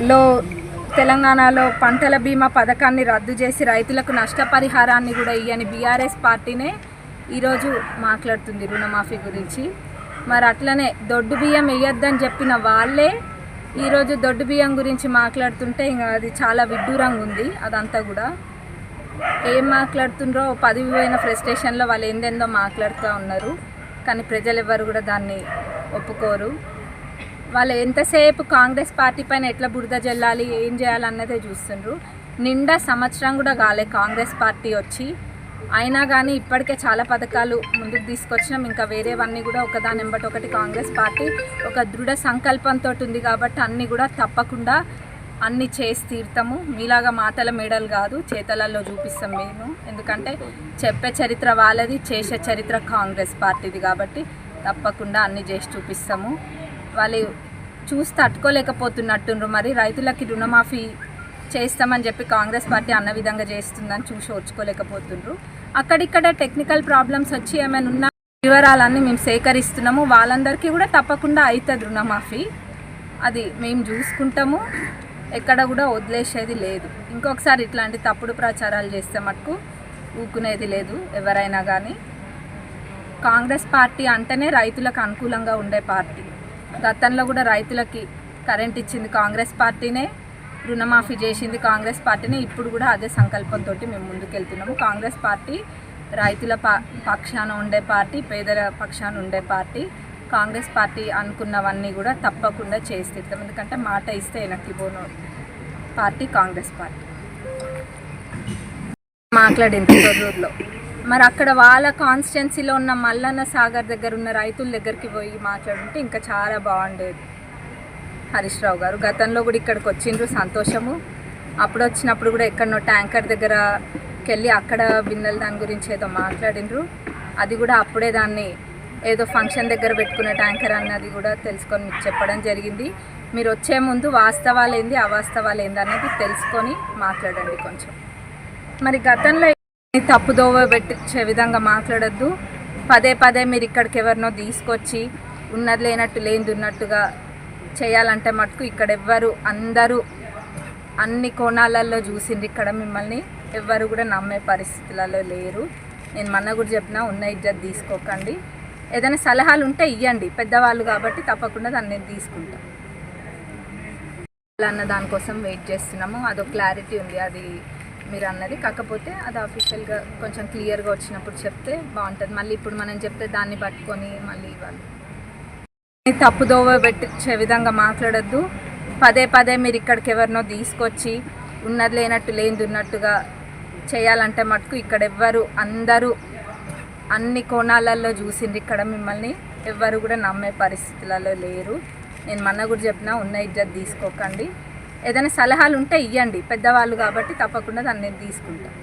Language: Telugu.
లో తెలంగాణలో పంటల బీమా పథకాన్ని రద్దు చేసి రైతులకు నష్టపరిహారాన్ని కూడా ఇయ్యని బీఆర్ఎస్ పార్టీనే ఈరోజు మాట్లాడుతుంది రుణమాఫీ గురించి. మరి అట్లనే దొడ్డు బియ్యం వేయొద్దని చెప్పిన వాళ్ళే ఈరోజు దొడ్డు బియ్యం గురించి మాట్లాడుతుంటే ఇంకా అది చాలా విడ్డూరంగా ఉంది. అదంతా కూడా ఏం మాట్లాడుతుండ్రో పదవి పోయిన ఫ్రస్ట్రేషన్లో వాళ్ళు ఏందేందో మాట్లాడుతూ ఉన్నారు. కానీ ప్రజలు ఎవరు కూడా దాన్ని ఒప్పుకోరు. వాళ్ళు ఎంతసేపు కాంగ్రెస్ పార్టీ పైన ఎట్లా బురద జల్లాలి, ఏం చేయాలన్నదే చూస్తుండ్రు. నిండా సంవత్సరం కూడా కాలే కాంగ్రెస్ పార్టీ వచ్చి, అయినా కానీ ఇప్పటికే చాలా పథకాలు ముందుకు తీసుకొచ్చినాం. ఇంకా వేరేవన్నీ కూడా ఒకదాని వెంబటి ఒకటి కాంగ్రెస్ పార్టీ ఒక దృఢ సంకల్పంతో ఉంది కాబట్టి అన్నీ కూడా తప్పకుండా అన్నీ చేసి తీరుతాము. మీలాగా మాటల మేడలు కాదు, చేతలలో చూపిస్తాం మేము. ఎందుకంటే చెప్పే చరిత్ర వాళ్ళది, చేసే చరిత్ర కాంగ్రెస్ పార్టీది కాబట్టి తప్పకుండా అన్నీ చేసి చూపిస్తాము. వాళ్ళు చూసి తట్టుకోలేకపోతున్నట్టుండ్రు. మరి రైతులకి రుణమాఫీ చేస్తామని చెప్పి కాంగ్రెస్ పార్టీ అన్న విధంగా చేస్తుందని చూసి ఓర్చుకోలేకపోతుండ్రు. అక్కడిక్కడ టెక్నికల్ ప్రాబ్లమ్స్ వచ్చి ఏమైనా ఉన్న వివరాలన్నీ మేము సేకరిస్తున్నాము. వాళ్ళందరికీ కూడా తప్పకుండా అవుతుంది రుణమాఫీ. అది మేము చూసుకుంటాము, ఎక్కడ కూడా వదిలేసేది లేదు. ఇంకొకసారి ఇట్లాంటి తప్పుడు ప్రచారాలు చేస్తే మటుకు ఊకునేది లేదు ఎవరైనా కానీ. కాంగ్రెస్ పార్టీ అంటేనే రైతులకు అనుకూలంగా ఉండే పార్టీ. గతంలో కూడా రైతులకి కరెంట్ ఇచ్చింది కాంగ్రెస్ పార్టీనే, రుణమాఫీ చేసింది కాంగ్రెస్ పార్టీనే. ఇప్పుడు కూడా అదే సంకల్పంతో మేము ముందుకెళ్తున్నాము. కాంగ్రెస్ పార్టీ రైతుల పక్షాన ఉండే పార్టీ, పేదల పక్షాన ఉండే పార్టీ. కాంగ్రెస్ పార్టీ అనుకున్నవన్నీ కూడా తప్పకుండా చేసి తీరుతాం. ఎందుకంటే మాట ఇస్తే వెనక్కి పోను పార్టీ కాంగ్రెస్ పార్టీ. మాట్లాడింది తొర్రూరులో. మరి అక్కడ వాళ్ళ కాన్స్టిట్యున్సీలో ఉన్న మల్లన్న సాగర్ దగ్గర ఉన్న రైతుల దగ్గరికి పోయి మాట్లాడుంటే ఇంకా చాలా బాగుండేది. హరీష్ రావు గారు గతంలో కూడా ఇక్కడికి వచ్చిండ్రు, సంతోషము. అప్పుడు వచ్చినప్పుడు కూడా ఎక్కడనో ట్యాంకర్ దగ్గరకి వెళ్ళి అక్కడ బిన్నెల దాని గురించి ఏదో మాట్లాడిండ్రు. అది కూడా అప్పుడే దాన్ని ఏదో ఫంక్షన్ దగ్గర పెట్టుకునే ట్యాంకర్ అన్నది కూడా తెలుసుకొని మీకు చెప్పడం జరిగింది. మీరు వచ్చే ముందు వాస్తవాలు ఏంది, అవాస్తవాలు ఏంది అనేది తెలుసుకొని మాట్లాడండి కొంచెం. మరి గతంలో తప్పుదోవ పెట్టించే విధంగా మాట్లాడద్దు. పదే పదే మీరు ఇక్కడికి ఎవరినో తీసుకొచ్చి ఉన్నది లేనట్టు లేనిది ఉన్నట్టుగా చేయాలంటే మటుకు ఇక్కడ ఎవ్వరు అందరూ అన్ని కోణాలలో చూసిండ్రు. ఇక్కడ మిమ్మల్ని ఎవ్వరు కూడా నమ్మే పరిస్థితులలో లేరు. నేను మొన్న కూడా చెప్పినా, ఉన్న ఇజ్జత్ తీసుకోకండి. ఏదైనా సలహాలు ఉంటే ఇవ్వండి, పెద్దవాళ్ళు కాబట్టి తప్పకుండా దాన్ని నేను తీసుకుంటాను అన్న దానికోసం వెయిట్ చేస్తున్నాము. అదొక క్లారిటీ ఉంది అది మీరు అన్నది. కాకపోతే అది అఫీషియల్గా కొంచెం క్లియర్గా వచ్చినప్పుడు చెప్తే బాగుంటుంది. మళ్ళీ ఇప్పుడు మనం చెప్తే దాన్ని పట్టుకొని మళ్ళీ ఇవ్వాలి. తప్పుదోవ పెట్టించే విధంగా మాట్లాడద్దు. పదే పదే మీరు ఇక్కడికి ఎవరినో తీసుకొచ్చి ఉన్నది లేనట్టు లేనిది ఉన్నట్టుగా చేయాలంటే మటుకు ఇక్కడ ఎవ్వరు అందరూ అన్ని కోణాలలో చూసిండ్రు. ఇక్కడ మిమ్మల్ని ఎవ్వరు కూడా నమ్మే పరిస్థితులలో లేరు. నేను మొన్న కూడా చెప్పినా, ఉన్న ఇజ్జత్ తీసుకోకండి. ఏదైనా సలహాలు ఉంటే ఇవ్వండి, పెద్దవాళ్ళు కాబట్టి తప్పకుండా దాన్ని నేను తీసుకుంటాను.